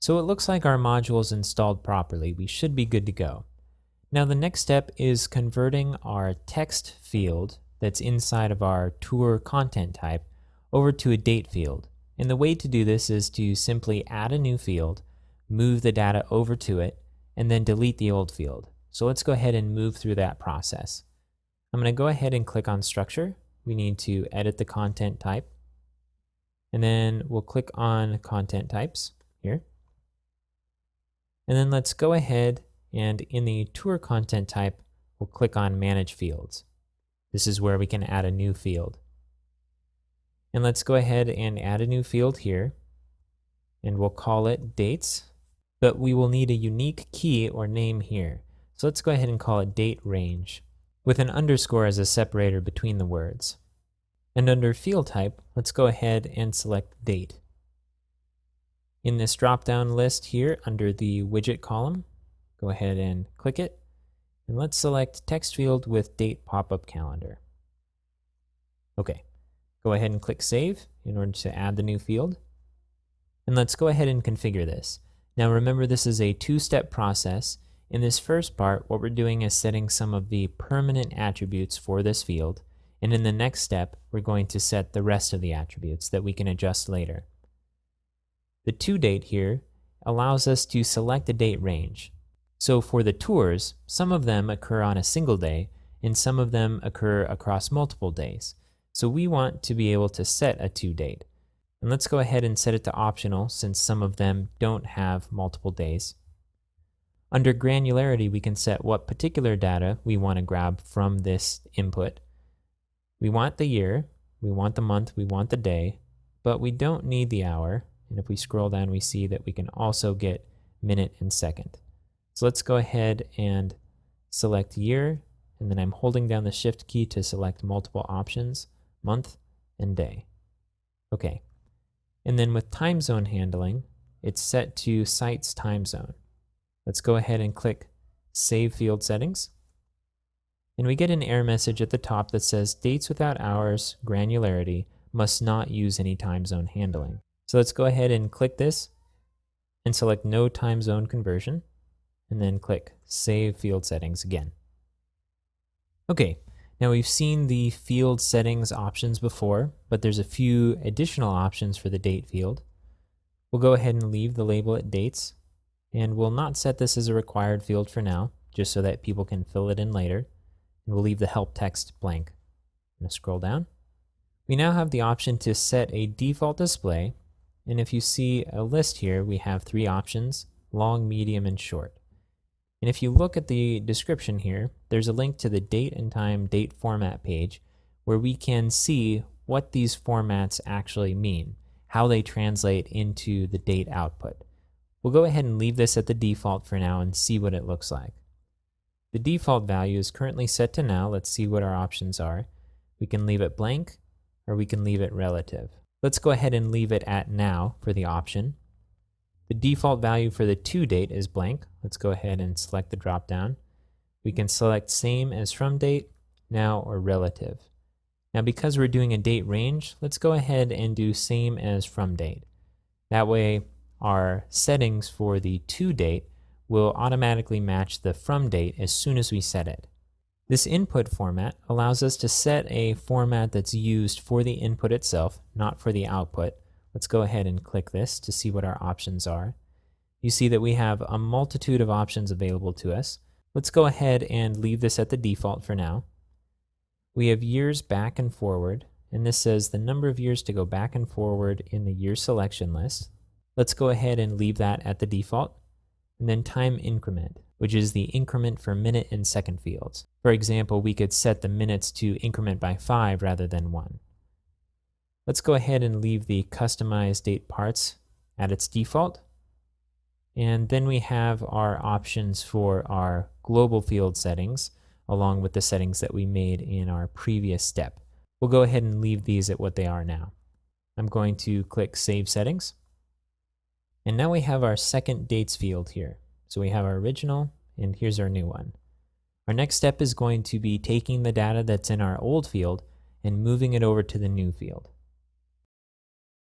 So it looks like our module is installed properly. We should be good to go. Now the next step is converting our text field that's inside of our tour content type over to a date field. And the way to do this is to simply add a new field, move the data over to it, and then delete the old field. So let's go ahead and move through that process. I'm going to go ahead and click on structure. We need to edit the content type. And then we'll click on content types here. And then let's go ahead and in the tour content type, we'll click on manage fields. This is where we can add a new field. And let's go ahead and add a new field here. And we'll call it dates, but we will need a unique key or name here. So let's go ahead and call it date range with an underscore as a separator between the words. And under field type, let's go ahead and select date. In this drop-down list here under the widget column, go ahead and click it. And let's select text field with date pop-up calendar. Okay, go ahead and click save in order to add the new field. And let's go ahead and configure this. Now remember, this is a two-step process. In this first part, what we're doing is setting some of the permanent attributes for this field. And in the next step, we're going to set the rest of the attributes that we can adjust later. The toDate here allows us to select a date range. So for the tours, some of them occur on a single day, and some of them occur across multiple days. So we want to be able to set a toDate. And let's go ahead and set it to optional since some of them don't have multiple days. Under granularity, we can set what particular data we want to grab from this input. We want the year, we want the month, we want the day, but we don't need the hour. And if we scroll down, we see that we can also get minute and second. So let's go ahead and select year, and then I'm holding down the shift key to select multiple options, month and day. Okay. And then with time zone handling, it's set to site's time zone. Let's go ahead and click Save Field Settings. And we get an error message at the top that says dates without hours, granularity, must not use any time zone handling. So let's go ahead and click this and select No Time Zone Conversion, and then click Save Field Settings again. Okay, now we've seen the field settings options before, but there's a few additional options for the date field. We'll go ahead and leave the label at dates, and we'll not set this as a required field for now, just so that people can fill it in later. And we'll leave the help text blank. I'm going to scroll down. We now have the option to set a default display, and if you see a list here, we have three options: long, medium, and short. And if you look at the description here, there's a link to the date and time date format page where we can see what these formats actually mean, how they translate into the date output. We'll go ahead and leave this at the default for now and see what it looks like. The default value is currently set to now. Let's see what our options are. We can leave it blank, or we can leave it relative. Let's go ahead and leave it at now for the option. The default value for the toDate is blank. Let's go ahead and select the drop-down. We can select same as from date, now, or relative. Now because we're doing a date range, let's go ahead and do same as from date. That way our settings for the toDate will automatically match the from date as soon as we set it. This input format allows us to set a format that's used for the input itself, not for the output. Let's go ahead and click this to see what our options are. You see that we have a multitude of options available to us. Let's go ahead and leave this at the default for now. We have years back and forward, and this says the number of years to go back and forward in the year selection list. Let's go ahead and leave that at the default. And then time increment, which is the increment for minute and second fields. For example, we could set the minutes to increment by 5 rather than 1. Let's go ahead and leave the customize date parts at its default. And then we have our options for our global field settings, along with the settings that we made in our previous step. We'll go ahead and leave these at what they are now. I'm going to click Save Settings. And now we have our second dates field here. So we have our original, and here's our new one. Our next step is going to be taking the data that's in our old field and moving it over to the new field.